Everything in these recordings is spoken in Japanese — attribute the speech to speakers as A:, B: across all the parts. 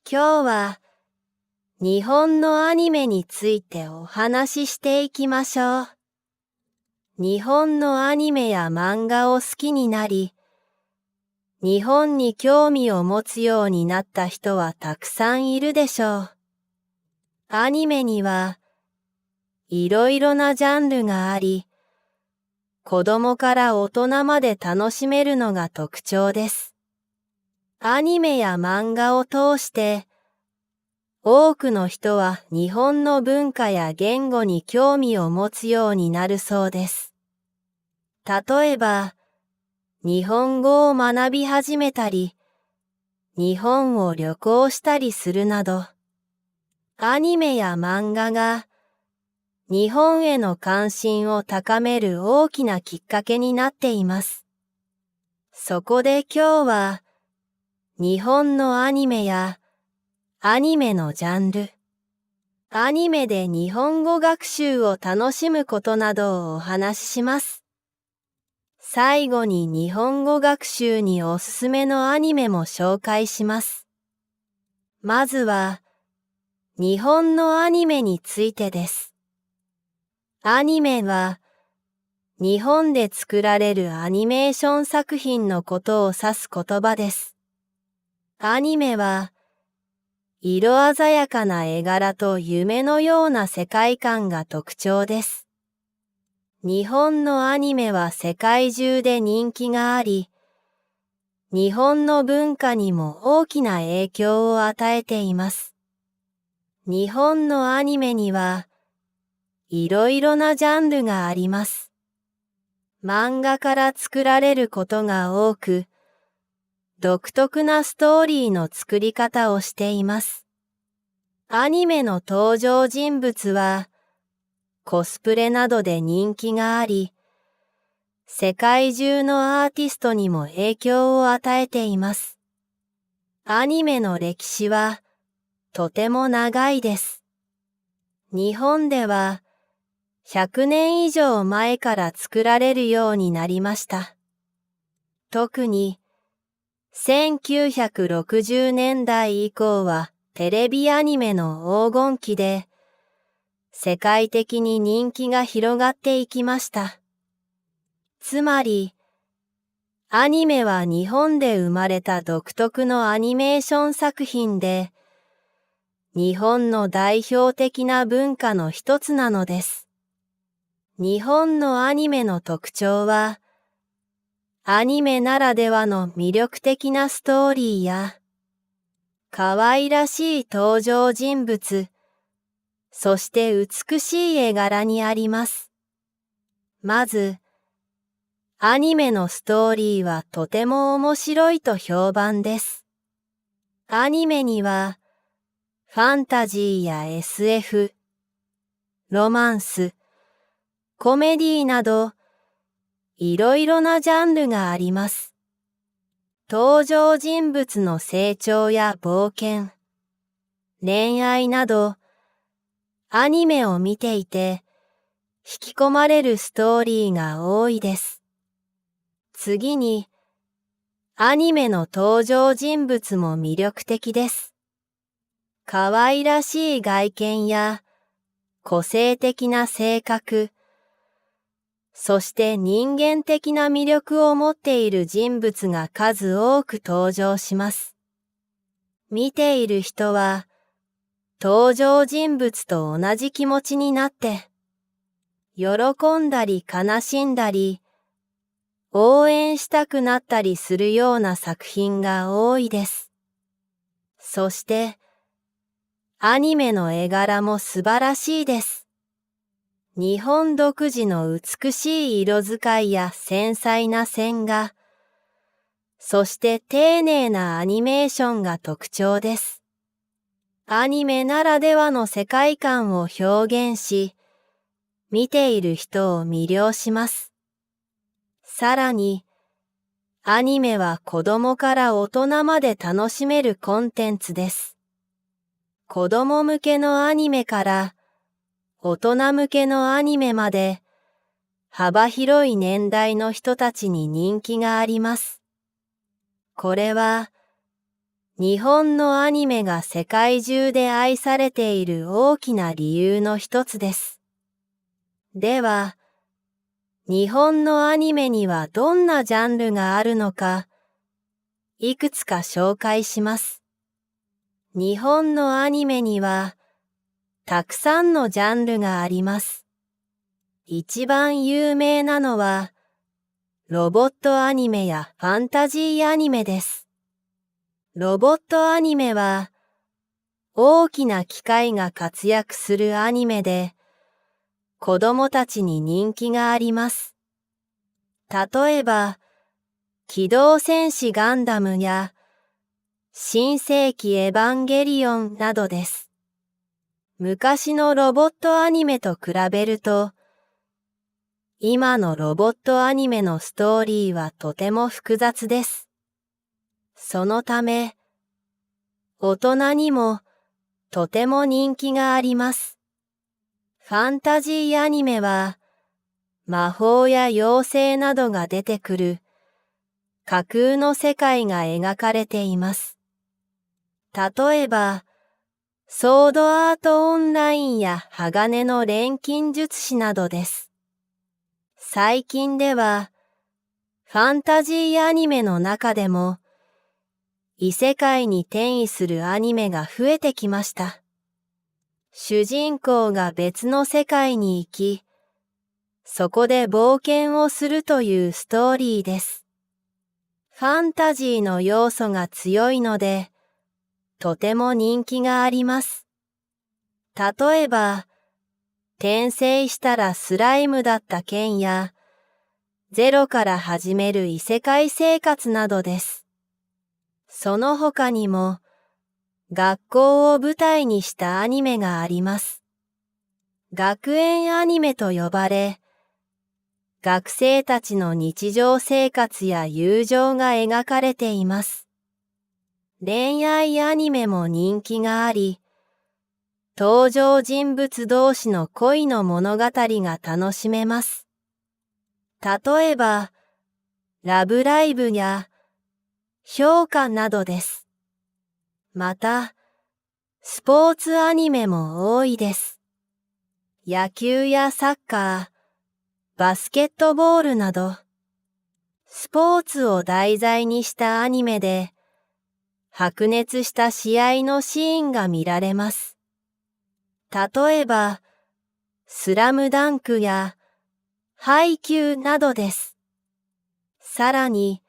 A: 今日は日本のアニメについてお話ししていきましょう。日本のアニメや漫画を好きになり、日本に興味を持つようになった人はたくさんいるでしょう。アニメにはいろいろなジャンルがあり、子供から大人まで楽しめるのが特徴です。アニメや漫画を通して、多くの人は日本の文化や言語に興味を持つようになるそうです。例えば、日本語を学び始めたり、日本を旅行したりするなど、アニメや漫画が日本への関心を高める大きなきっかけになっています。そこで今日は、日本のアニメやアニメのジャンル、アニメで日本語学習を楽しむことなどをお話しします。最後に日本語学習におすすめのアニメも紹介します。まずは、日本のアニメについてです。アニメは、日本で作られるアニメーション作品のことを指す言葉です。アニメは、色鮮やかな絵柄と夢のような世界観が特徴です。日本のアニメは世界中で人気があり、日本の文化にも大きな影響を与えています。日本のアニメにはいろいろなジャンルがあります。漫画から作られることが多く、独特なストーリーの作り方をしています。アニメの登場人物はコスプレなどで人気があり、世界中のアーティストにも影響を与えています。アニメの歴史はとても長いです。日本では100年以上前から作られるようになりました。特に1960年代以降はテレビアニメの黄金期で世界的に人気が広がっていきました。つまり、アニメは日本で生まれた独特のアニメーション作品で、日本の代表的な文化の一つなのです。日本のアニメの特徴は、アニメならではの魅力的なストーリーや、可愛らしい登場人物、そして美しい絵柄にあります。まず、アニメのストーリーはとても面白いと評判です。アニメには、ファンタジーや SF、ロマンス、コメディなど、いろいろなジャンルがあります。登場人物の成長や冒険、恋愛など、アニメを見ていて、引き込まれるストーリーが多いです。次に、アニメの登場人物も魅力的です。可愛らしい外見や、個性的な性格、そして人間的な魅力を持っている人物が数多く登場します。見ている人は、登場人物と同じ気持ちになって、喜んだり悲しんだり、応援したくなったりするような作品が多いです。そして、アニメの絵柄も素晴らしいです。日本独自の美しい色使いや繊細な線画、そして丁寧なアニメーションが特徴です。アニメならではの世界観を表現し、見ている人を魅了します。さらに、アニメは子供から大人まで楽しめるコンテンツです。子供向けのアニメから大人向けのアニメまで幅広い年代の人たちに人気があります。これは日本のアニメが世界中で愛されている大きな理由の一つです。では、日本のアニメにはどんなジャンルがあるのか、いくつか紹介します。日本のアニメには、たくさんのジャンルがあります。一番有名なのは、ロボットアニメやファンタジーアニメです。ロボットアニメは、大きな機械が活躍するアニメで、子供たちに人気があります。例えば、機動戦士ガンダムや、新世紀エヴァンゲリオンなどです。昔のロボットアニメと比べると、今のロボットアニメのストーリーはとても複雑です。そのため、大人にもとても人気があります。ファンタジーアニメは、魔法や妖精などが出てくる架空の世界が描かれています。例えば、ソードアートオンラインや鋼の錬金術師などです。最近では、ファンタジーアニメの中でも、異世界に転移するアニメが増えてきました。主人公が別の世界に行き、そこで冒険をするというストーリーです。ファンタジーの要素が強いので、とても人気があります。例えば、転生したらスライムだった件や、ゼロから始める異世界生活などです。その他にも、学校を舞台にしたアニメがあります。学園アニメと呼ばれ、学生たちの日常生活や友情が描かれています。恋愛アニメも人気があり、登場人物同士の恋の物語が楽しめます。例えば、ラブライブや評価などです。また、スポーツアニメも多いです。野球やサッカー、バスケットボールなど、スポーツを題材にしたアニメで、白熱した試合のシーンが見られます。例えば、スラムダンクやハイキューなどです。さらに、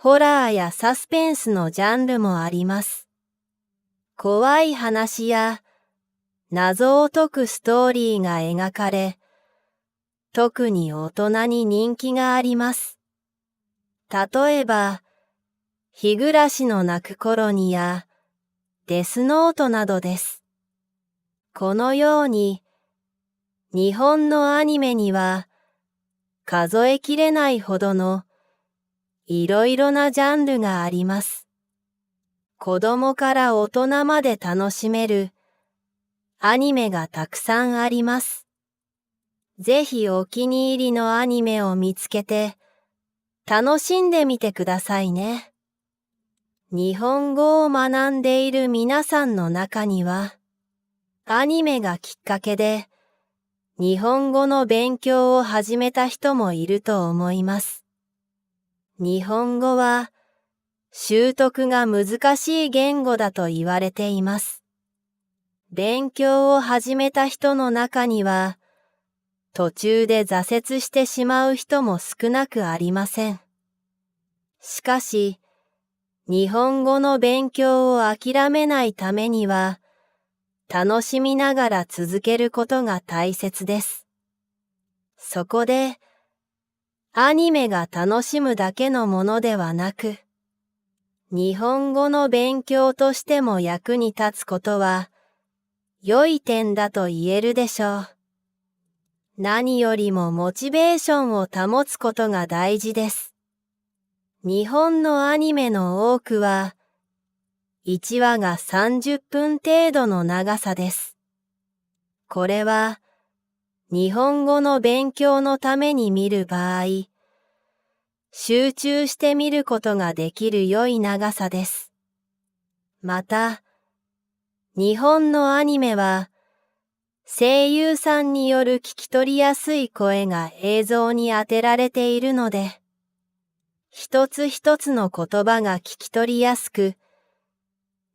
A: ホラーやサスペンスのジャンルもあります。怖い話や謎を解くストーリーが描かれ、特に大人に人気があります。例えば、日暮らしの泣く頃にやデスノートなどです。このように、日本のアニメには数えきれないほどのいろいろなジャンルがあります。子供から大人まで楽しめるアニメがたくさんあります。ぜひお気に入りのアニメを見つけて楽しんでみてくださいね。日本語を学んでいる皆さんの中には、アニメがきっかけで日本語の勉強を始めた人もいると思います。日本語は習得が難しい言語だと言われています。勉強を始めた人の中には、途中で挫折してしまう人も少なくありません。しかし、日本語の勉強を諦めないためには、楽しみながら続けることが大切です。そこで、アニメが楽しむだけのものではなく、日本語の勉強としても役に立つことは、良い点だと言えるでしょう。何よりもモチベーションを保つことが大事です。日本のアニメの多くは、1話が30分程度の長さです。これは、日本語の勉強のために見る場合、集中して見ることができる良い長さです。また、日本のアニメは、声優さんによる聞き取りやすい声が映像に当てられているので、一つ一つの言葉が聞き取りやすく、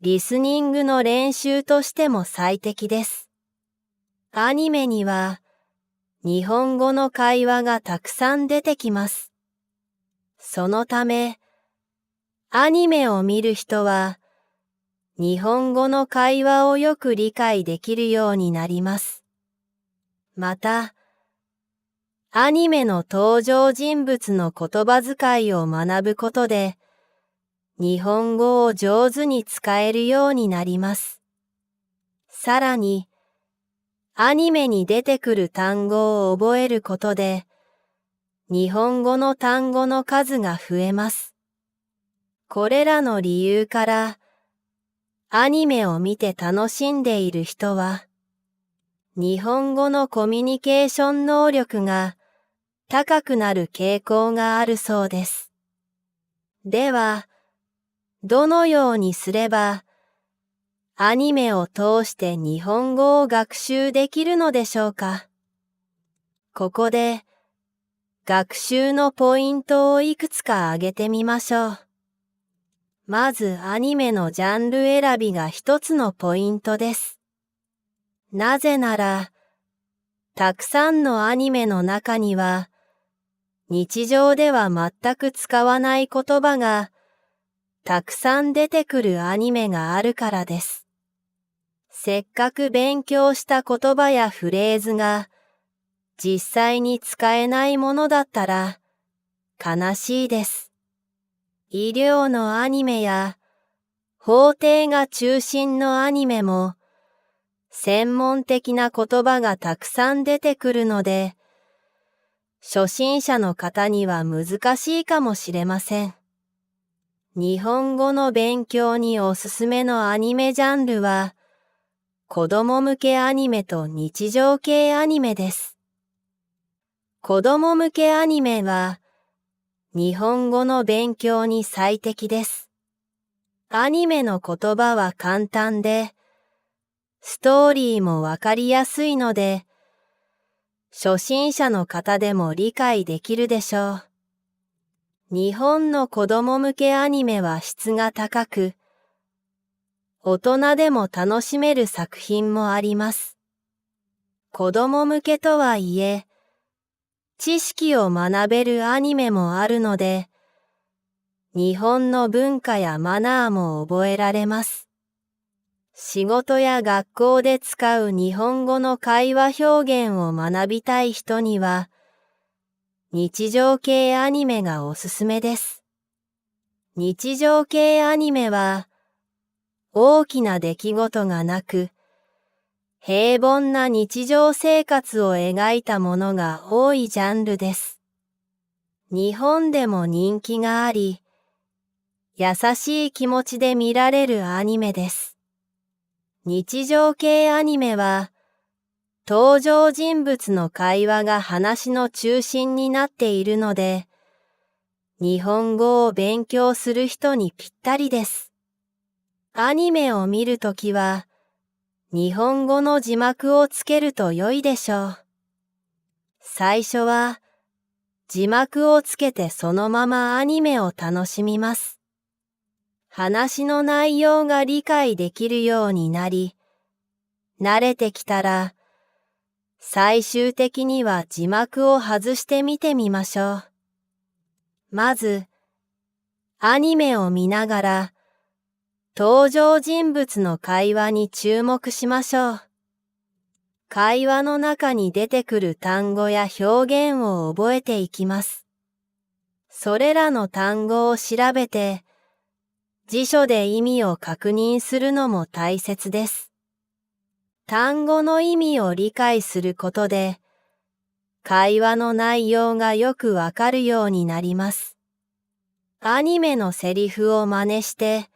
A: リスニングの練習としても最適です。アニメには、日本語の会話がたくさん出てきます。そのため、アニメを見る人は、日本語の会話をよく理解できるようになります。また、アニメの登場人物の言葉遣いを学ぶことで、日本語を上手に使えるようになります。さらに、アニメに出てくる単語を覚えることで、日本語の単語の数が増えます。これらの理由から、アニメを見て楽しんでいる人は、日本語のコミュニケーション能力が高くなる傾向があるそうです。では、どのようにすれば、アニメを通して日本語を学習できるのでしょうか。ここで、学習のポイントをいくつか挙げてみましょう。まずアニメのジャンル選びが一つのポイントです。なぜなら、たくさんのアニメの中には、日常では全く使わない言葉がたくさん出てくるアニメがあるからです。せっかく勉強した言葉やフレーズが実際に使えないものだったら悲しいです。医療のアニメや法廷が中心のアニメも専門的な言葉がたくさん出てくるので、初心者の方には難しいかもしれません。日本語の勉強におすすめのアニメジャンルは、子供向けアニメと日常系アニメです。子供向けアニメは、日本語の勉強に最適です。アニメの言葉は簡単で、ストーリーもわかりやすいので、初心者の方でも理解できるでしょう。日本の子供向けアニメは質が高く、大人でも楽しめる作品もあります。子供向けとはいえ、知識を学べるアニメもあるので、日本の文化やマナーも覚えられます。仕事や学校で使う日本語の会話表現を学びたい人には、日常系アニメがおすすめです。日常系アニメは、大きな出来事がなく、平凡な日常生活を描いたものが多いジャンルです。日本でも人気があり、優しい気持ちで見られるアニメです。日常系アニメは、登場人物の会話が話の中心になっているので、日本語を勉強する人にぴったりです。アニメを見るときは、日本語の字幕をつけると良いでしょう。最初は、字幕をつけてそのままアニメを楽しみます。話の内容が理解できるようになり、慣れてきたら、最終的には字幕を外して見てみましょう。まず、アニメを見ながら、登場人物の会話に注目しましょう。会話の中に出てくる単語や表現を覚えていきます。それらの単語を調べて、辞書で意味を確認するのも大切です。単語の意味を理解することで、会話の内容がよくわかるようになります。アニメのセリフを真似して、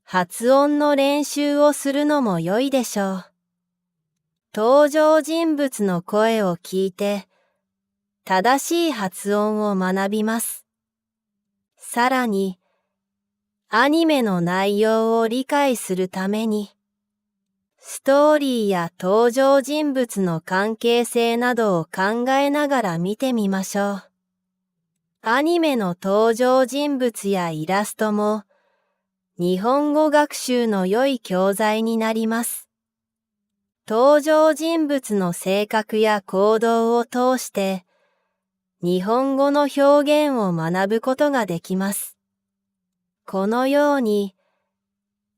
A: 発音の練習をするのも良いでしょう。登場人物の声を聞いて、正しい発音を学びます。さらに、アニメの内容を理解するために、ストーリーや登場人物の関係性などを考えながら見てみましょう。アニメの登場人物やイラストも、日本語学習の良い教材になります。登場人物の性格や行動を通して、日本語の表現を学ぶことができます。このように、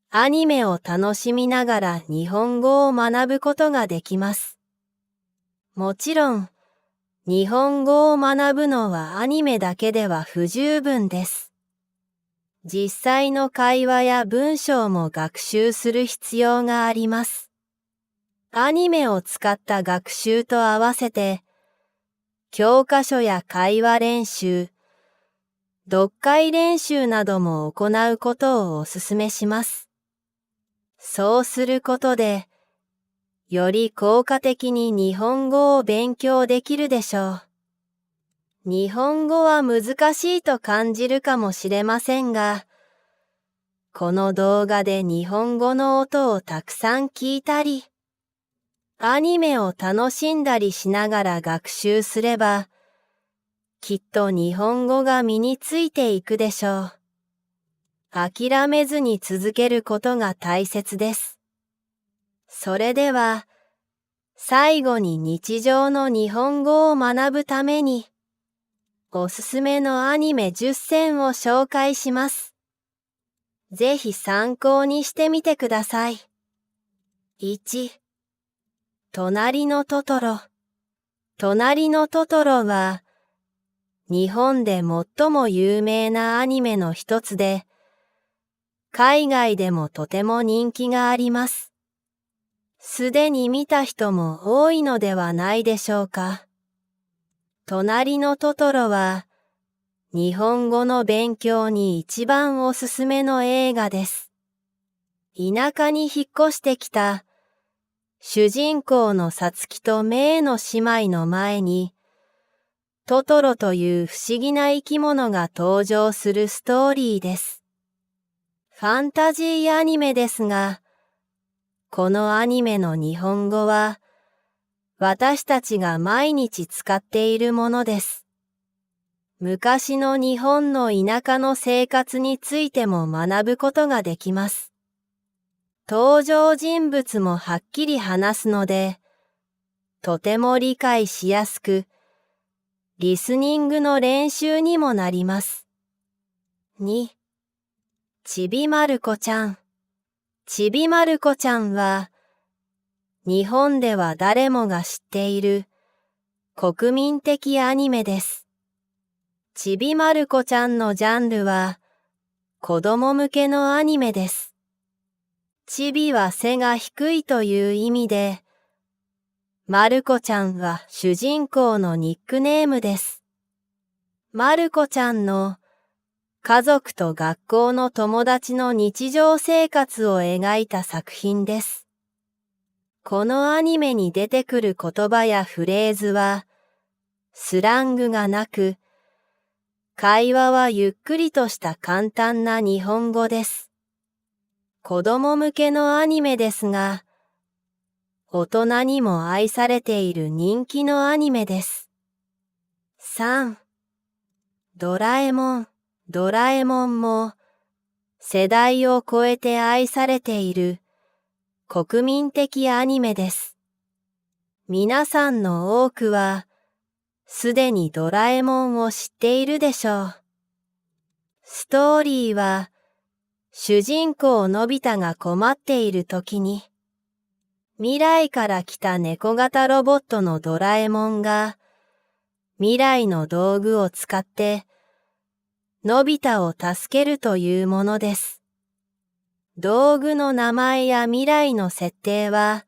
A: アニメを楽しみながら日本語を学ぶことができます。もちろん、日本語を学ぶのはアニメだけでは不十分です。実際の会話や文章も学習する必要があります。アニメを使った学習と合わせて、教科書や会話練習、読解練習なども行うことをお勧めします。そうすることで、より効果的に日本語を勉強できるでしょう。日本語は難しいと感じるかもしれませんが、この動画で日本語の音をたくさん聞いたり、アニメを楽しんだりしながら学習すれば、きっと日本語が身についていくでしょう。諦めずに続けることが大切です。それでは、最後に日常の日本語を学ぶために、おすすめのアニメ10選を紹介します。ぜひ参考にしてみてください。1、隣のトトロ。隣のトトロは、日本で最も有名なアニメの一つで、海外でもとても人気があります。すでに見た人も多いのではないでしょうか。隣のトトロは、日本語の勉強に一番おすすめの映画です。田舎に引っ越してきた、主人公のサツキとメイの姉妹の前に、トトロという不思議な生き物が登場するストーリーです。ファンタジーアニメですが、このアニメの日本語は、私たちが毎日使っているものです。昔の日本の田舎の生活についても学ぶことができます。登場人物もはっきり話すので、とても理解しやすく、リスニングの練習にもなります。2、ちびまる子ちゃん。ちびまる子ちゃんは、日本では誰もが知っている国民的アニメです。ちびまる子ちゃんのジャンルは、子供向けのアニメです。ちびは背が低いという意味で、まる子ちゃんは主人公のニックネームです。まる子ちゃんの家族と学校の友達の日常生活を描いた作品です。このアニメに出てくる言葉やフレーズは、スラングがなく、会話はゆっくりとした簡単な日本語です。子供向けのアニメですが、大人にも愛されている人気のアニメです。3、ドラえもん。ドラえもんも世代を超えて愛されている国民的アニメです。皆さんの多くはすでにドラえもんを知っているでしょう。ストーリーは主人公のび太が困っている時に未来から来た猫型ロボットのドラえもんが未来の道具を使ってのび太を助けるというものです。道具の名前や未来の設定は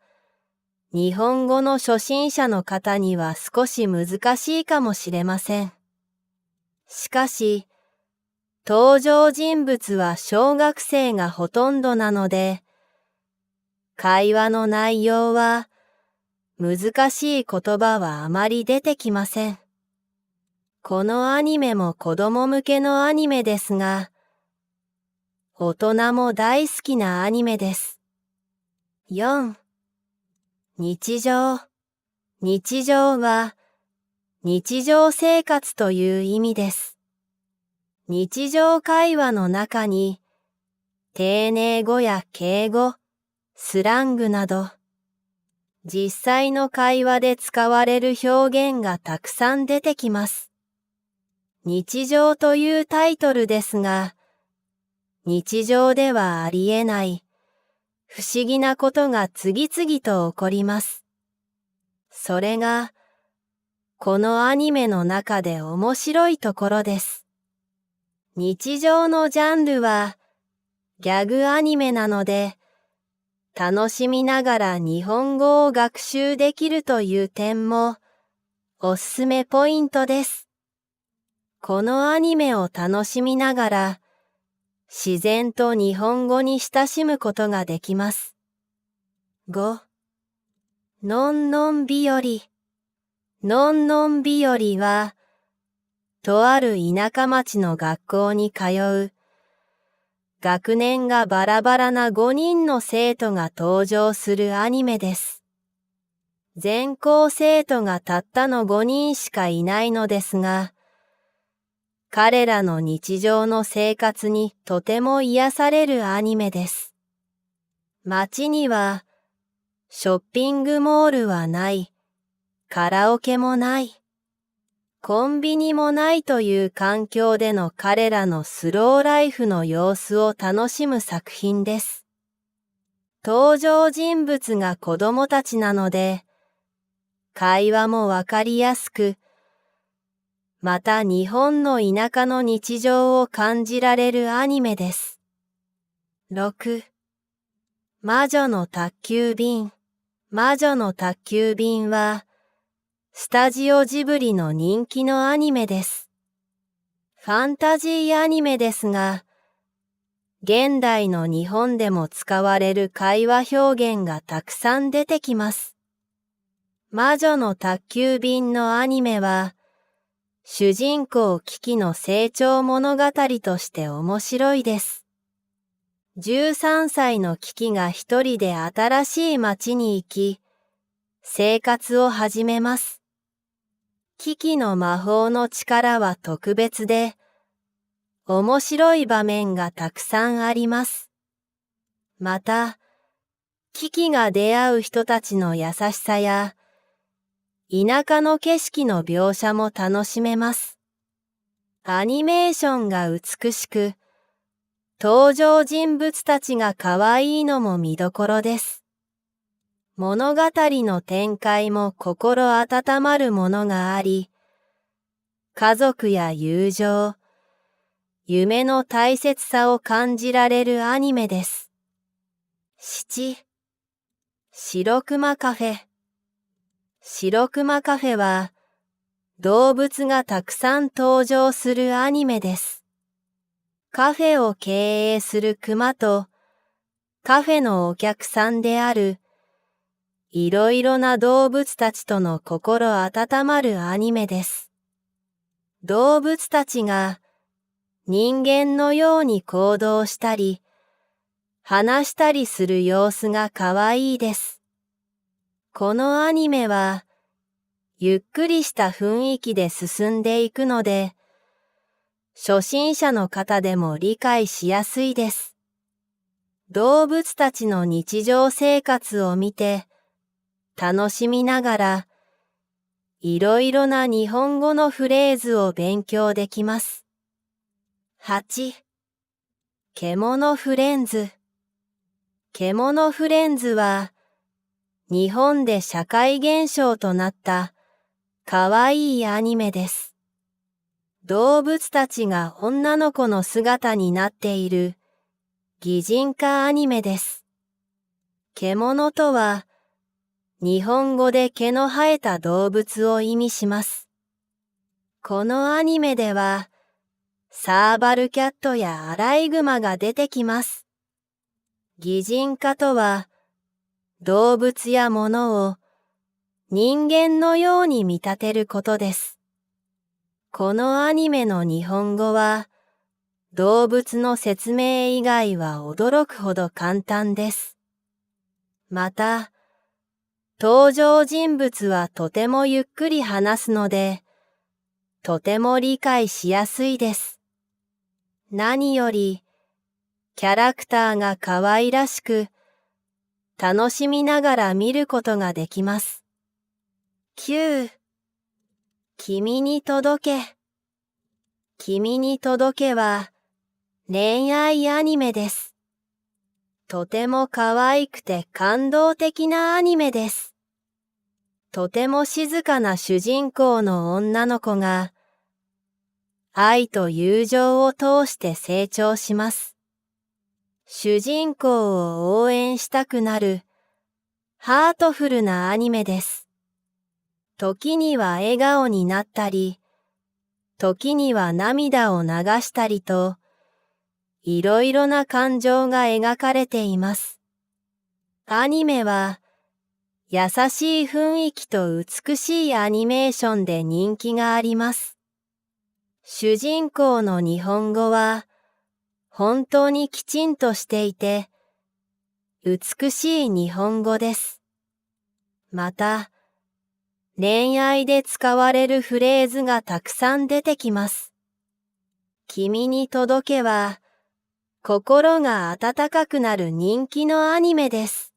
A: 日本語の初心者の方には少し難しいかもしれません。しかし、登場人物は小学生がほとんどなので、会話の内容は難しい言葉はあまり出てきません。このアニメも子供向けのアニメですが、大人も大好きなアニメです。4. 日常。日常は日常生活という意味です。日常会話の中に丁寧語や敬語、スラングなど実際の会話で使われる表現がたくさん出てきます。日常というタイトルですが、日常ではありえない不思議なことが次々と起こります。それがこのアニメの中で面白いところです。日常のジャンルはギャグアニメなので、楽しみながら日本語を学習できるという点もおすすめポイントです。このアニメを楽しみながら自然と日本語に親しむことができます。5. のんのん日和。のんのん日和は、とある田舎町の学校に通う、学年がバラバラな5人の生徒が登場するアニメです。全校生徒がたったの5人しかいないのですが、彼らの日常の生活にとても癒されるアニメです。街には、ショッピングモールはない、カラオケもない、コンビニもないという環境での彼らのスローライフの様子を楽しむ作品です。登場人物が子供たちなので、会話もわかりやすく、また日本の田舎の日常を感じられるアニメです。6. 魔女の宅急便。魔女の宅急便は、スタジオジブリの人気のアニメです。ファンタジーアニメですが、現代の日本でも使われる会話表現がたくさん出てきます。魔女の宅急便のアニメは、主人公キキの成長物語として面白いです。13歳のキキが一人で新しい町に行き、生活を始めます。キキの魔法の力は特別で、面白い場面がたくさんあります。また、キキが出会う人たちの優しさや、田舎の景色の描写も楽しめます。アニメーションが美しく、登場人物たちが可愛いのも見どころです。物語の展開も心温まるものがあり、家族や友情、夢の大切さを感じられるアニメです。7. 白熊カフェ。白熊カフェは動物がたくさん登場するアニメです。カフェを経営する熊とカフェのお客さんであるいろいろな動物たちとの心温まるアニメです。動物たちが人間のように行動したり、話したりする様子がかわいいです。このアニメは、ゆっくりした雰囲気で進んでいくので、初心者の方でも理解しやすいです。動物たちの日常生活を見て、楽しみながら、いろいろな日本語のフレーズを勉強できます。8. 獣フレンズ。獣フレンズは、日本で社会現象となったかわいいアニメです。動物たちが女の子の姿になっている擬人化アニメです。獣とは、日本語で毛の生えた動物を意味します。このアニメでは、サーバルキャットやアライグマが出てきます。擬人化とは、動物や物を人間のように見立てることです。このアニメの日本語は、動物の説明以外は驚くほど簡単です。また、登場人物はとてもゆっくり話すので、とても理解しやすいです。何より、キャラクターが可愛らしく、楽しみながら見ることができます。9、君に届け。君に届けは恋愛アニメです。とても可愛くて感動的なアニメです。とても静かな主人公の女の子が愛と友情を通して成長します。主人公を応援したくなるハートフルなアニメです。時には笑顔になったり、時には涙を流したりと、いろいろな感情が描かれています。アニメは優しい雰囲気と美しいアニメーションで人気があります。主人公の日本語は本当にきちんとしていて、美しい日本語です。また、恋愛で使われるフレーズがたくさん出てきます。君に届けは、心が温かくなる人気のアニメです。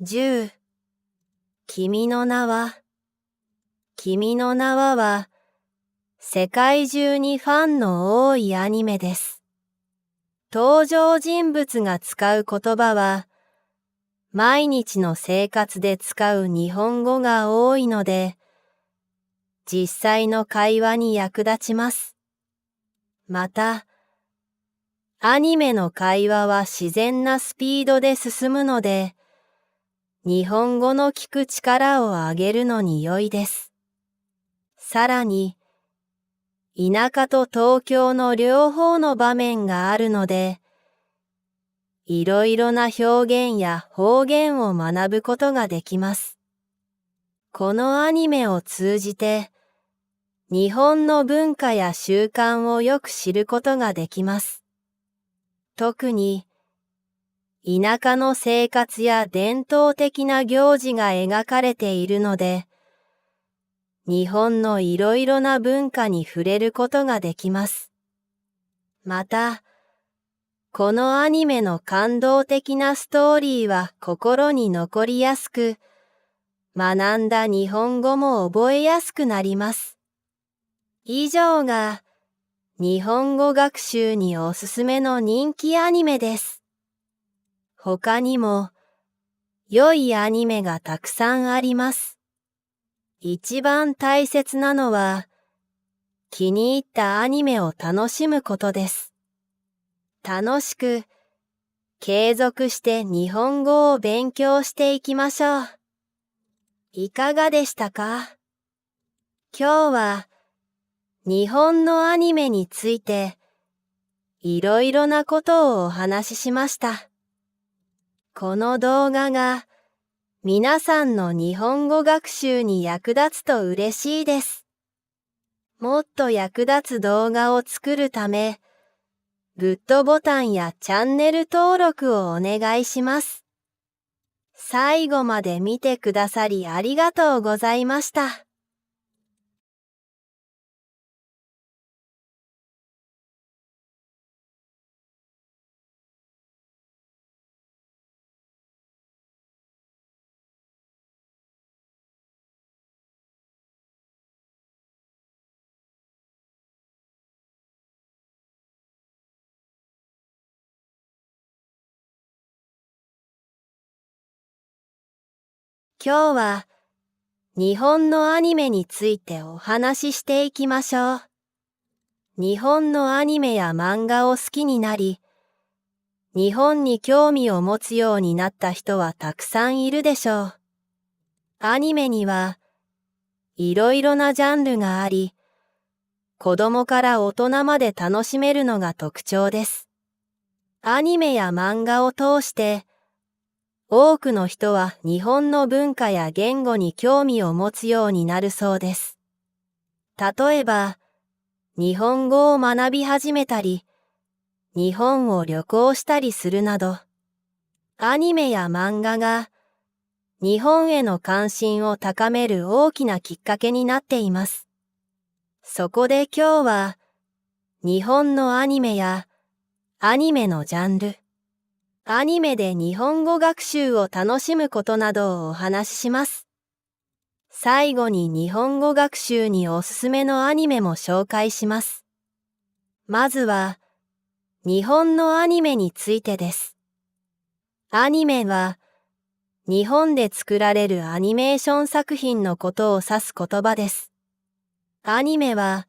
A: 10、君の名は。君の名は、世界中にファンの多いアニメです。登場人物が使う言葉は、毎日の生活で使う日本語が多いので、実際の会話に役立ちます。また、アニメの会話は自然なスピードで進むので、日本語の聞く力を上げるのに良いです。さらに、田舎と東京の両方の場面があるので、いろいろな表現や方言を学ぶことができます。このアニメを通じて、日本の文化や習慣をよく知ることができます。特に、田舎の生活や伝統的な行事が描かれているので、日本のいろいろな文化に触れることができます。また、このアニメの感動的なストーリーは心に残りやすく、学んだ日本語も覚えやすくなります。以上が日本語学習におすすめの人気アニメです。他にも良いアニメがたくさんあります。一番大切なのは気に入ったアニメを楽しむことです。楽しく継続して日本語を勉強していきましょう。いかがでしたか？今日は日本のアニメについていろいろなことをお話ししました。この動画が皆さんの日本語学習に役立つと嬉しいです。もっと役立つ動画を作るため、グッドボタンやチャンネル登録をお願いします。最後まで見てくださりありがとうございました。今日は日本のアニメについてお話ししていきましょう。日本のアニメや漫画を好きになり、日本に興味を持つようになった人はたくさんいるでしょう。アニメにはいろいろなジャンルがあり、子供から大人まで楽しめるのが特徴です。アニメや漫画を通して、多くの人は日本の文化や言語に興味を持つようになるそうです。例えば、日本語を学び始めたり、日本を旅行したりするなど、アニメや漫画が日本への関心を高める大きなきっかけになっています。そこで今日は、日本のアニメやアニメのジャンル、アニメで日本語学習を楽しむことなどをお話しします。最後に日本語学習におすすめのアニメも紹介します。まずは、日本のアニメについてです。アニメは、日本で作られるアニメーション作品のことを指す言葉です。アニメは、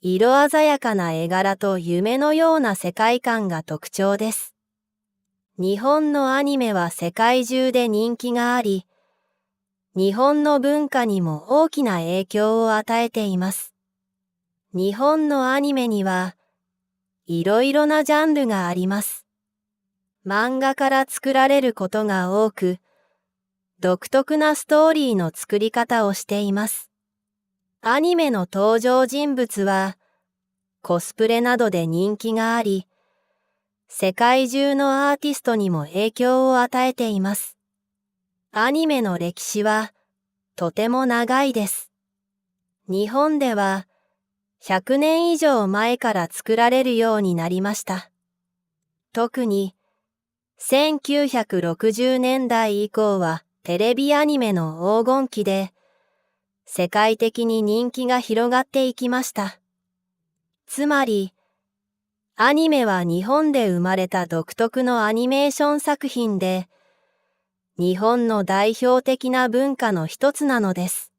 A: 色鮮やかな絵柄と夢のような世界観が特徴です。日本のアニメは世界中で人気があり、日本の文化にも大きな影響を与えています。日本のアニメには、いろいろなジャンルがあります。漫画から作られることが多く、独特なストーリーの作り方をしています。アニメの登場人物は、コスプレなどで人気があり、世界中のアーティストにも影響を与えています。アニメの歴史は、とても長いです。日本では、100年以上前から作られるようになりました。特に、1960年代以降はテレビアニメの黄金期で、世界的に人気が広がっていきました。つまり、アニメは日本で生まれた独特のアニメーション作品で、日本の代表的な文化の一つなのです。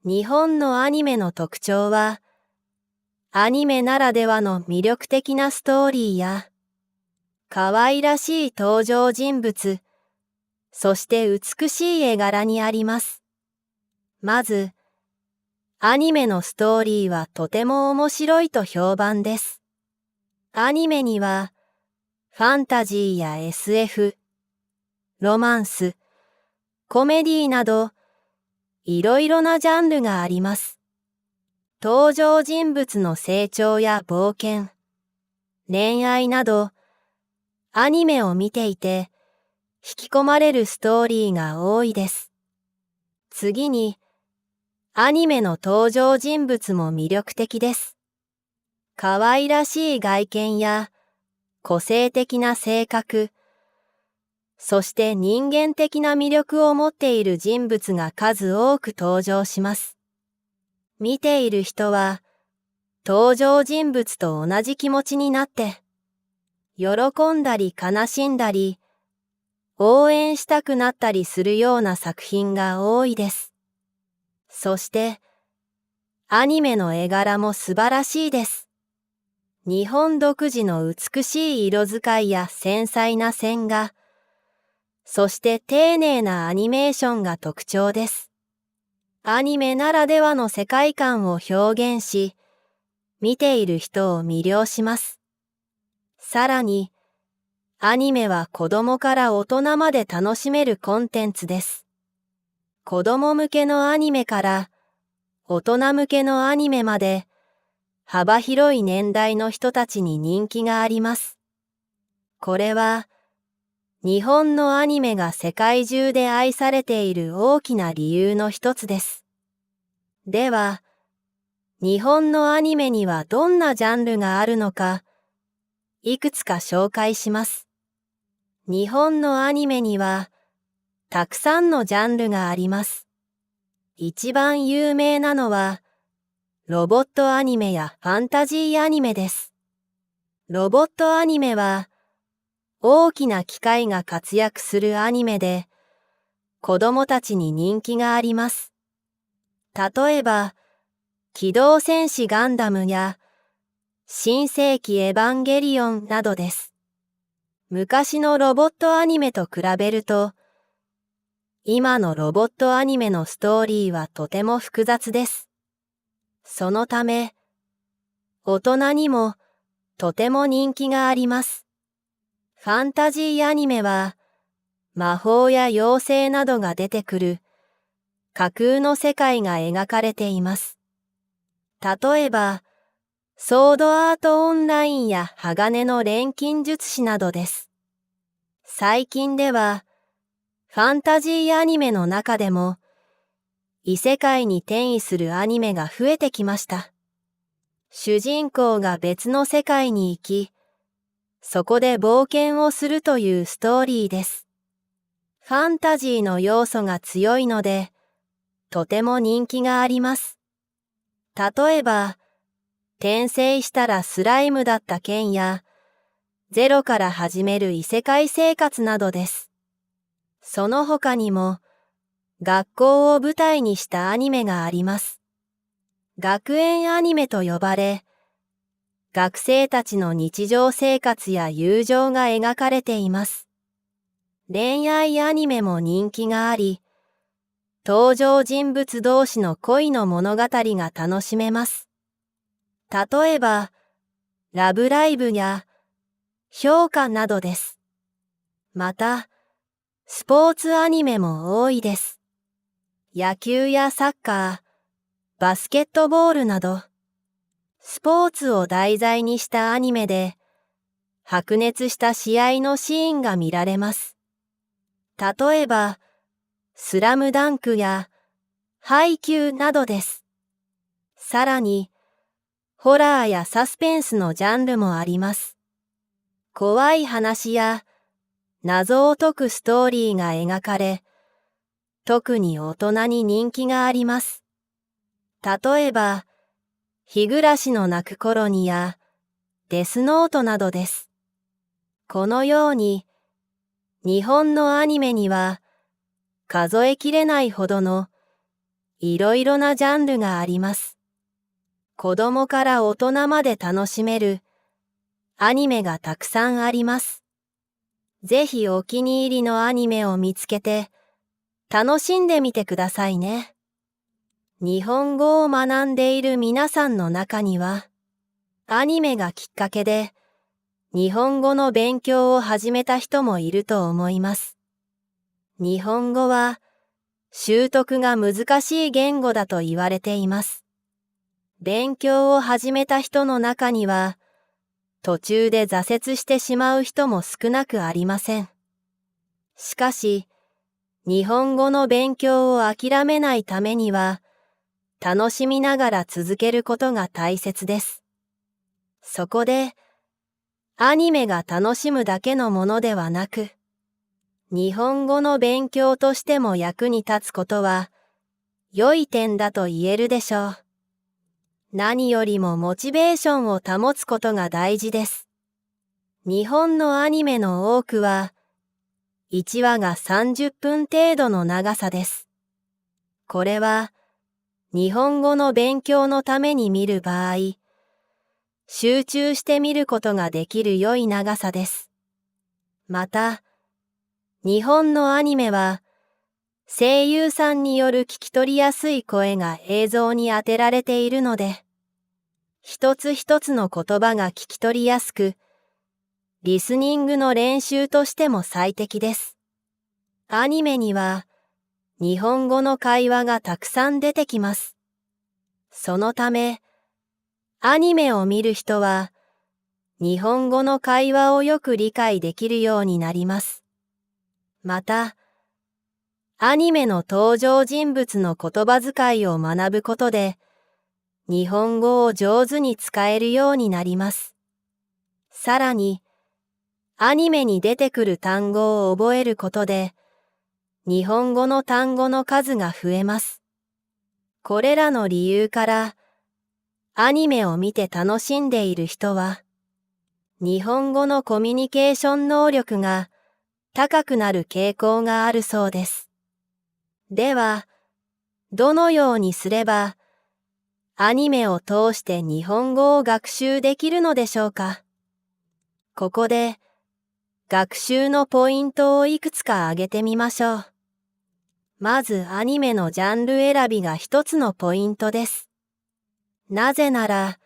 A: 日本のアニメの特徴は、アニメならではの魅力的なストーリーや、可愛らしい登場人物、そして美しい絵柄にあります。まず、アニメのストーリーはとても面白いと評判です。アニメには、ファンタジーや SF、ロマンス、コメディなど、いろいろなジャンルがあります。登場人物の成長や冒険、恋愛など、アニメを見ていて、引き込まれるストーリーが多いです。次に、アニメの登場人物も魅力的です。可愛らしい外見や、個性的な性格、そして人間的な魅力を持っている人物が数多く登場します。見ている人は、登場人物と同じ気持ちになって、喜んだり悲しんだり、応援したくなったりするような作品が多いです。そして、アニメの絵柄も素晴らしいです。日本独自の美しい色使いや繊細な線画、そして丁寧なアニメーションが特徴です。アニメならではの世界観を表現し、見ている人を魅了します。さらに、アニメは子供から大人まで楽しめるコンテンツです。子供向けのアニメから大人向けのアニメまで幅広い年代の人たちに人気があります。これは日本のアニメが世界中で愛されている大きな理由の一つです。では、日本のアニメにはどんなジャンルがあるのか、いくつか紹介します。日本のアニメには、たくさんのジャンルがあります。一番有名なのは、ロボットアニメやファンタジーアニメです。ロボットアニメは、大きな機械が活躍するアニメで、子供たちに人気があります。例えば、機動戦士ガンダムや、新世紀エヴァンゲリオンなどです。昔のロボットアニメと比べると、今のロボットアニメのストーリーはとても複雑です。そのため、大人にもとても人気があります。ファンタジーアニメは、魔法や妖精などが出てくる架空の世界が描かれています。例えば、ソードアートオンラインや鋼の錬金術師などです。最近では、ファンタジーアニメの中でも、異世界に転移するアニメが増えてきました。主人公が別の世界に行き、そこで冒険をするというストーリーです。ファンタジーの要素が強いので、とても人気があります。例えば、転生したらスライムだった件や、ゼロから始める異世界生活などです。その他にも、学校を舞台にしたアニメがあります。学園アニメと呼ばれ、学生たちの日常生活や友情が描かれています。恋愛アニメも人気があり、登場人物同士の恋の物語が楽しめます。例えば、ラブライブや評価などです。また、スポーツアニメも多いです。野球やサッカー、バスケットボールなど、スポーツを題材にしたアニメで、白熱した試合のシーンが見られます。例えば、スラムダンクやハイキューなどです。さらに、ホラーやサスペンスのジャンルもあります。怖い話や謎を解くストーリーが描かれ、特に大人に人気があります。例えば、日暮らしの泣く頃にやデスノートなどです。このように、日本のアニメには数えきれないほどのいろいろなジャンルがあります。子供から大人まで楽しめるアニメがたくさんあります。ぜひお気に入りのアニメを見つけて楽しんでみてくださいね。日本語を学んでいる皆さんの中には、アニメがきっかけで日本語の勉強を始めた人もいると思います。日本語は習得が難しい言語だと言われています。勉強を始めた人の中には、途中で挫折してしまう人も少なくありません。しかし、日本語の勉強を諦めないためには、楽しみながら続けることが大切です。そこで、アニメが楽しむだけのものではなく、日本語の勉強としても役に立つことは、良い点だと言えるでしょう。何よりもモチベーションを保つことが大事です。日本のアニメの多くは、1話が30分程度の長さです。これは、日本語の勉強のために見る場合、集中して見ることができる良い長さです。また、日本のアニメは、声優さんによる聞き取りやすい声が映像に当てられているので、一つ一つの言葉が聞き取りやすく、リスニングの練習としても最適です。アニメには、日本語の会話がたくさん出てきます。そのため、アニメを見る人は、日本語の会話をよく理解できるようになります。また、アニメの登場人物の言葉遣いを学ぶことで、日本語を上手に使えるようになります。さらに、アニメに出てくる単語を覚えることで、日本語の単語の数が増えます。これらの理由から、アニメを見て楽しんでいる人は、日本語のコミュニケーション能力が高くなる傾向があるそうです。では、どのようにすれば、アニメを通して日本語を学習できるのでしょうか。ここで、学習のポイントをいくつか挙げてみましょう。まずアニメのジャンル選びが一つのポイントです。なぜなら、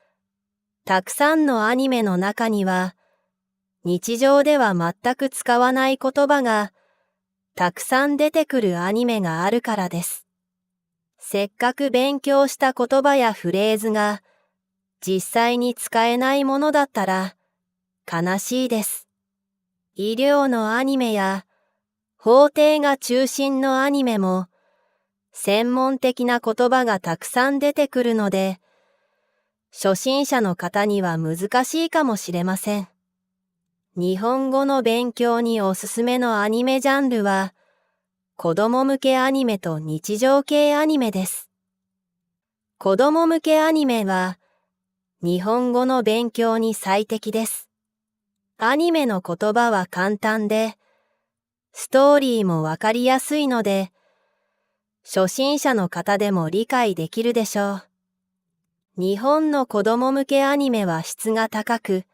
A: たくさんのアニメの中には、日常では全く使わない言葉がたくさん出てくるアニメがあるからです。せっかく勉強した言葉やフレーズが実際に使えないものだったら悲しいです。医療のアニメや法廷が中心のアニメも専門的な言葉がたくさん出てくるので、初心者の方には難しいかもしれません。日本語の勉強におすすめのアニメジャンルは、子供向けアニメと日常系アニメです。子供向けアニメは、日本語の勉強に最適です。アニメの言葉は簡単で、ストーリーもわかりやすいので、初心者の方でも理解できるでしょう。日本の子供向けアニメは質が高く、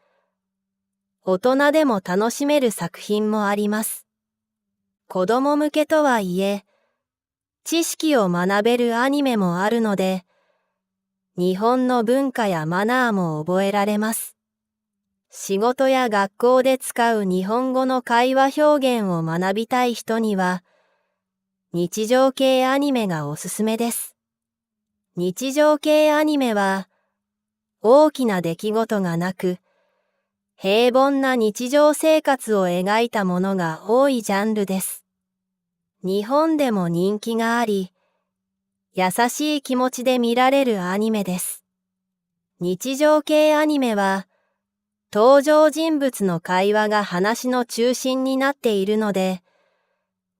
A: 大人でも楽しめる作品もあります。子供向けとはいえ、知識を学べるアニメもあるので、日本の文化やマナーも覚えられます。仕事や学校で使う日本語の会話表現を学びたい人には、日常系アニメがおすすめです。日常系アニメは、大きな出来事がなく、平凡な日常生活を描いたものが多いジャンルです。日本でも人気があり、優しい気持ちで見られるアニメです。日常系アニメは、登場人物の会話が話の中心になっているので、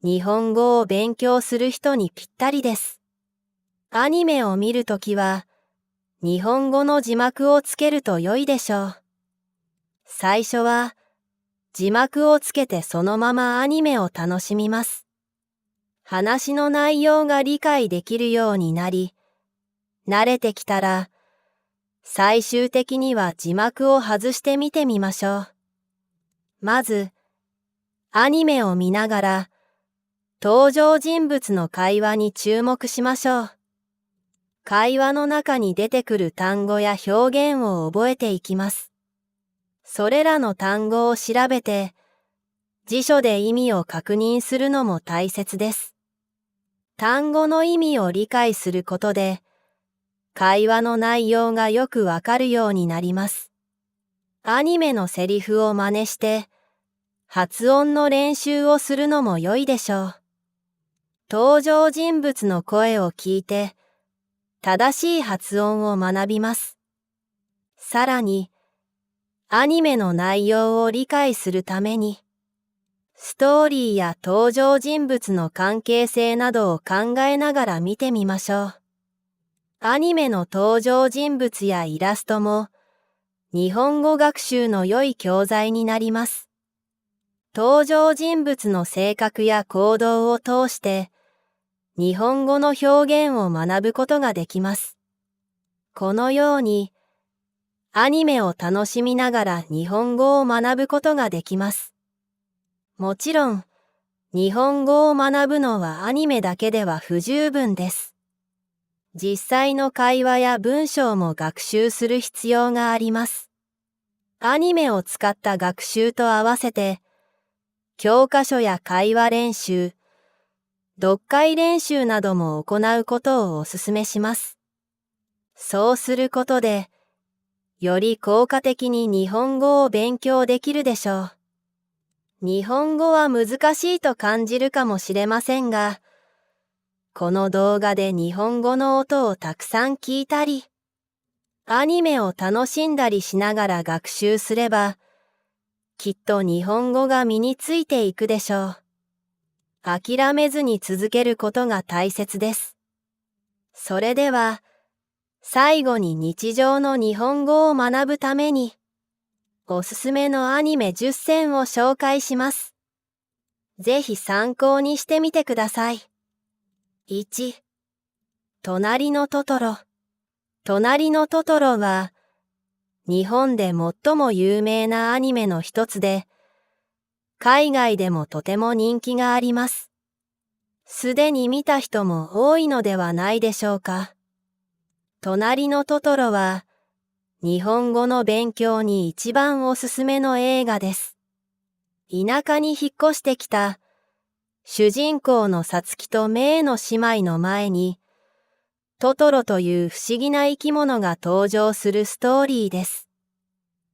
A: 日本語を勉強する人にぴったりです。アニメを見るときは、日本語の字幕をつけると良いでしょう。最初は、字幕をつけてそのままアニメを楽しみます。話の内容が理解できるようになり、慣れてきたら、最終的には字幕を外して見てみましょう。まず、アニメを見ながら、登場人物の会話に注目しましょう。会話の中に出てくる単語や表現を覚えていきます。それらの単語を調べて、辞書で意味を確認するのも大切です。単語の意味を理解することで、会話の内容がよくわかるようになります。アニメのセリフを真似して、発音の練習をするのも良いでしょう。登場人物の声を聞いて、正しい発音を学びます。さらに、アニメの内容を理解するために、ストーリーや登場人物の関係性などを考えながら見てみましょう。アニメの登場人物やイラストも日本語学習の良い教材になります。登場人物の性格や行動を通して日本語の表現を学ぶことができます。このようにアニメを楽しみながら日本語を学ぶことができます。もちろん、日本語を学ぶのはアニメだけでは不十分です。実際の会話や文章も学習する必要があります。アニメを使った学習と合わせて、教科書や会話練習、読解練習なども行うことをお勧めします。そうすることで、より効果的に日本語を勉強できるでしょう。日本語は難しいと感じるかもしれませんが、この動画で日本語の音をたくさん聞いたり、アニメを楽しんだりしながら学習すれば、きっと日本語が身についていくでしょう。諦めずに続けることが大切です。それでは、最後に日常の日本語を学ぶために、おすすめのアニメ10選を紹介します。ぜひ参考にしてみてください。1、隣のトトロ。隣のトトロは、日本で最も有名なアニメの一つで、海外でもとても人気があります。すでに見た人も多いのではないでしょうか。隣のトトロは、日本語の勉強に一番おすすめの映画です。田舎に引っ越してきた、主人公のさつきとめいの姉妹の前に、トトロという不思議な生き物が登場するストーリーです。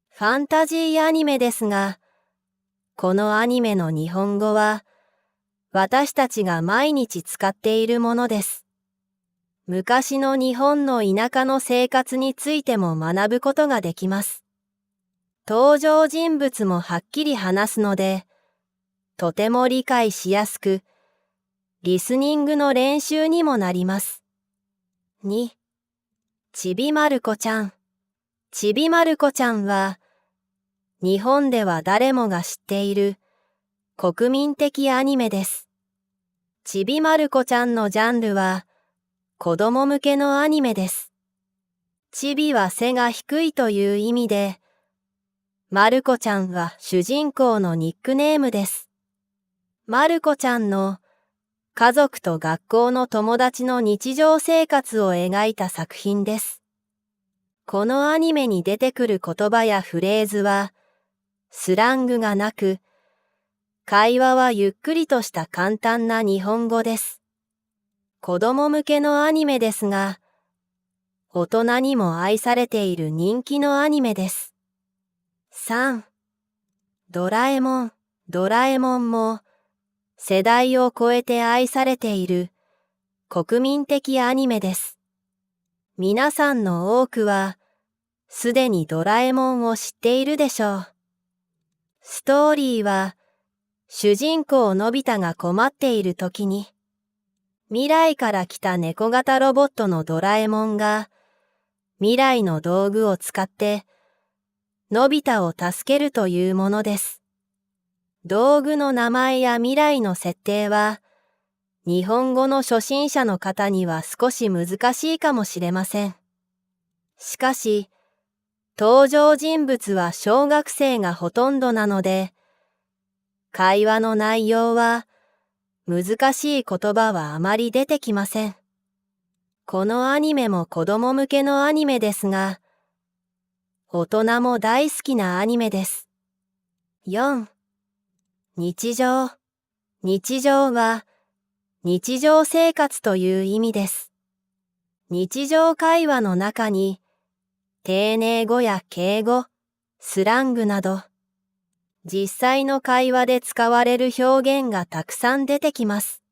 A: ファンタジーアニメですが、このアニメの日本語は、私たちが毎日使っているものです。昔の日本の田舎の生活についても学ぶことができます。登場人物もはっきり話すので、とても理解しやすく、リスニングの練習にもなります。2、ちびまる子ちゃん。ちびまる子ちゃんは、日本では誰もが知っている国民的アニメです。ちびまる子ちゃんのジャンルは、子供向けのアニメです。ちびは背が低いという意味で、まる子ちゃんは主人公のニックネームです。まる子ちゃんの家族と学校の友達の日常生活を描いた作品です。このアニメに出てくる言葉やフレーズは、スラングがなく、会話はゆっくりとした簡単な日本語です。子供向けのアニメですが、大人にも愛されている人気のアニメです。3、ドラえもん。ドラえもんも世代を超えて愛されている国民的アニメです。皆さんの多くはすでにドラえもんを知っているでしょう。ストーリーは主人公のび太が困っている時に未来から来た猫型ロボットのドラえもんが未来の道具を使ってのび太を助けるというものです。道具の名前や未来の設定は日本語の初心者の方には少し難しいかもしれません。しかし、登場人物は小学生がほとんどなので、会話の内容は難しい言葉はあまり出てきません。このアニメも子供向けのアニメですが、大人も大好きなアニメです。4、日常。日常は日常生活という意味です。日常会話の中に丁寧語や敬語、スラングなど実際の会話で使われる表現がたくさん出てきます。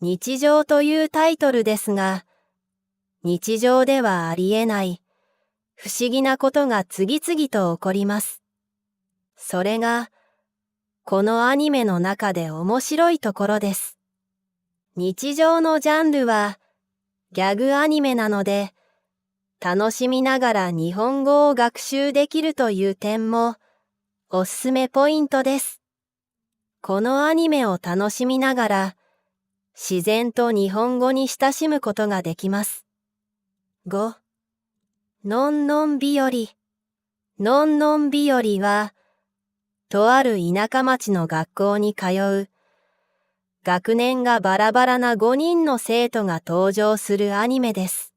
A: 日常というタイトルですが、日常ではありえない不思議なことが次々と起こります。それがこのアニメの中で面白いところです。日常のジャンルはギャグアニメなので、楽しみながら日本語を学習できるという点もおすすめポイントです。このアニメを楽しみながら自然と日本語に親しむことができます。5、のんのん日和。のんのん日和は、とある田舎町の学校に通う、学年がバラバラな5人の生徒が登場するアニメです。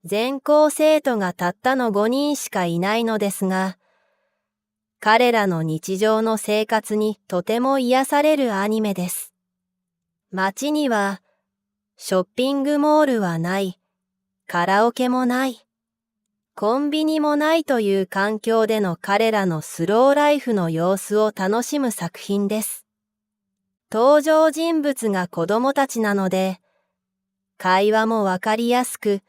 A: 全校生徒がたったの5人しかいないのですが、彼らの日常の生活にとても癒されるアニメです。町には、ショッピングモールはない、カラオケもない、コンビニもないという環境での彼らのスローライフの様子を楽しむ作品です。登場人物が子供たちなので、会話もわかりやすく、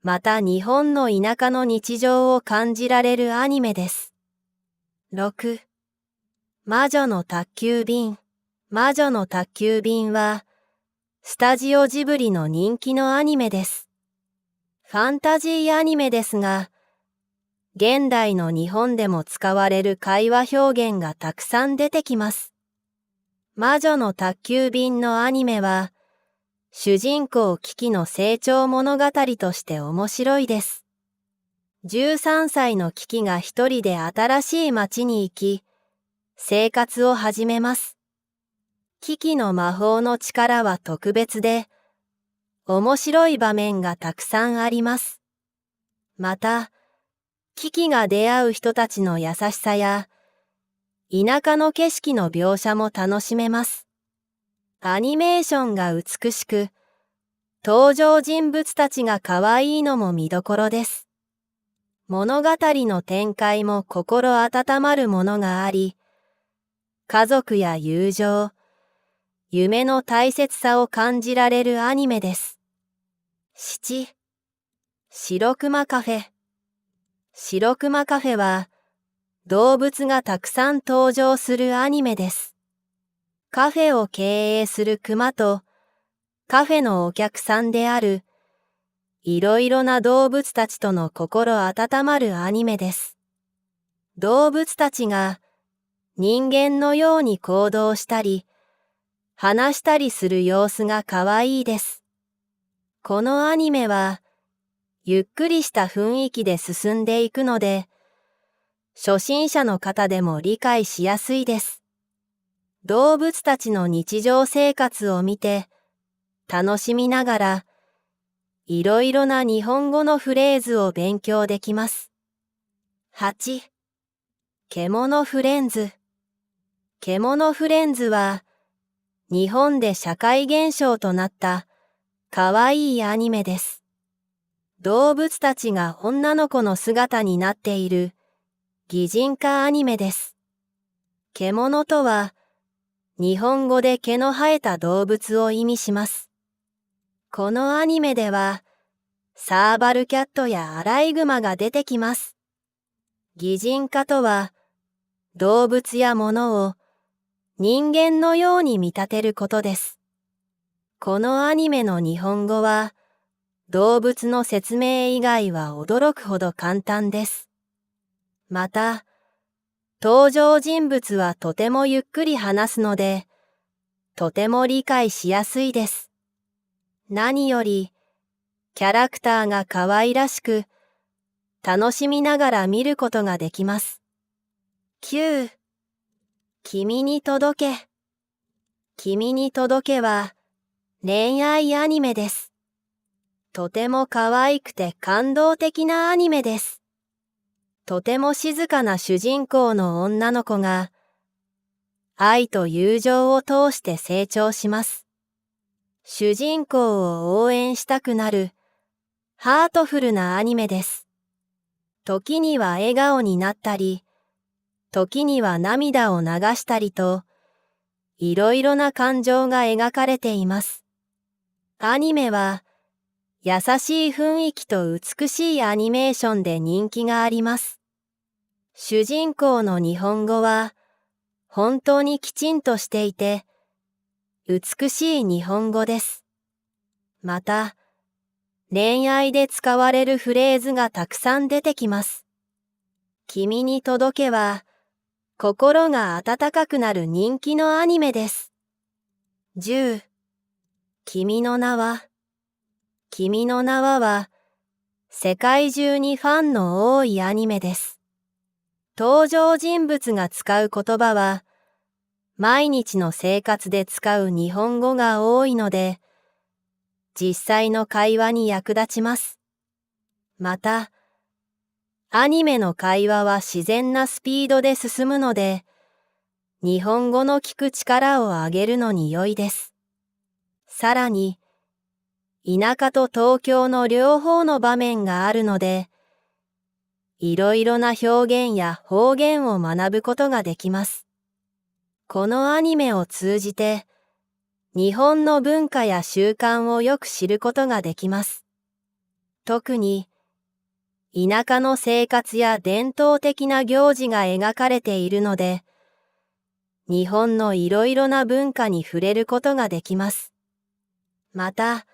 A: また日本の田舎の日常を感じられるアニメです。6、魔女の宅急便。魔女の宅急便は、スタジオジブリの人気のアニメです。ファンタジーアニメですが、現代の日本でも使われる会話表現がたくさん出てきます。魔女の宅急便のアニメは、主人公キキの成長物語として面白いです。13歳のキキが一人で新しい町に行き、生活を始めます。キキの魔法の力は特別で、面白い場面がたくさんあります。また、キキが出会う人たちの優しさや、田舎の景色の描写も楽しめます。アニメーションが美しく、登場人物たちが可愛いのも見どころです。物語の展開も心温まるものがあり、家族や友情、夢の大切さを感じられるアニメです。7、白熊カフェ。白熊カフェは動物がたくさん登場するアニメです。カフェを経営する熊とカフェのお客さんであるいろいろな動物たちとの心温まるアニメです。動物たちが人間のように行動したり、話したりする様子が可愛いです。このアニメはゆっくりした雰囲気で進んでいくので、初心者の方でも理解しやすいです。動物たちの日常生活を見て、楽しみながら、いろいろな日本語のフレーズを勉強できます。8、獣フレンズ。獣フレンズは、日本で社会現象となった可愛いアニメです。動物たちが女の子の姿になっている擬人化アニメです。獣とは、日本語で毛の生えた動物を意味します。このアニメでは、サーバルキャットやアライグマが出てきます。擬人化とは、動物や物を人間のように見立てることです。このアニメの日本語は、動物の説明以外は驚くほど簡単です。また、登場人物はとてもゆっくり話すので、とても理解しやすいです。何より、キャラクターが可愛らしく、楽しみながら見ることができます。9、君に届け。君に届けは恋愛アニメです。とても可愛くて感動的なアニメです。とても静かな主人公の女の子が愛と友情を通して成長します。主人公を応援したくなるハートフルなアニメです。時には笑顔になったり、時には涙を流したりと、いろいろな感情が描かれています。アニメは優しい雰囲気と美しいアニメーションで人気があります。主人公の日本語は本当にきちんとしていて、美しい日本語です。また、恋愛で使われるフレーズがたくさん出てきます。君に届けは、心が温かくなる人気のアニメです。10、君の名は。君の名は、世界中にファンの多いアニメです。登場人物が使う言葉は、毎日の生活で使う日本語が多いので、実際の会話に役立ちます。また、アニメの会話は自然なスピードで進むので、日本語の聞く力を上げるのに良いです。さらに、田舎と東京の両方の場面があるので、いろいろな表現や方言を学ぶことができます。このアニメを通じて、日本の文化や習慣をよく知ることができます。特に、田舎の生活や伝統的な行事が描かれているので、日本のいろいろな文化に触れることができます。また、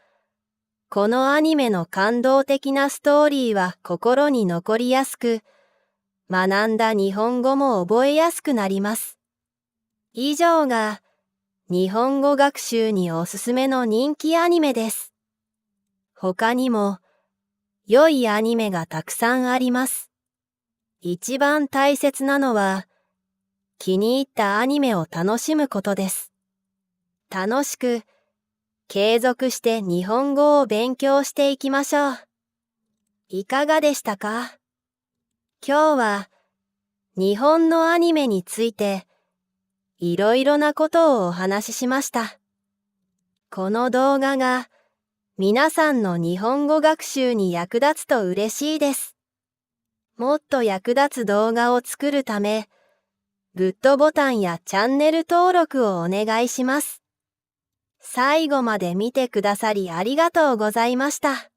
A: このアニメの感動的なストーリーは心に残りやすく、学んだ日本語も覚えやすくなります。以上が日本語学習におすすめの人気アニメです。他にも良いアニメがたくさんあります。一番大切なのは気に入ったアニメを楽しむことです。楽しく継続して日本語を勉強していきましょう。いかがでしたか？今日は日本のアニメについていろいろなことをお話ししました。この動画が皆さんの日本語学習に役立つと嬉しいです。もっと役立つ動画を作るため、グッドボタンやチャンネル登録をお願いします。最後まで見てくださりありがとうございました。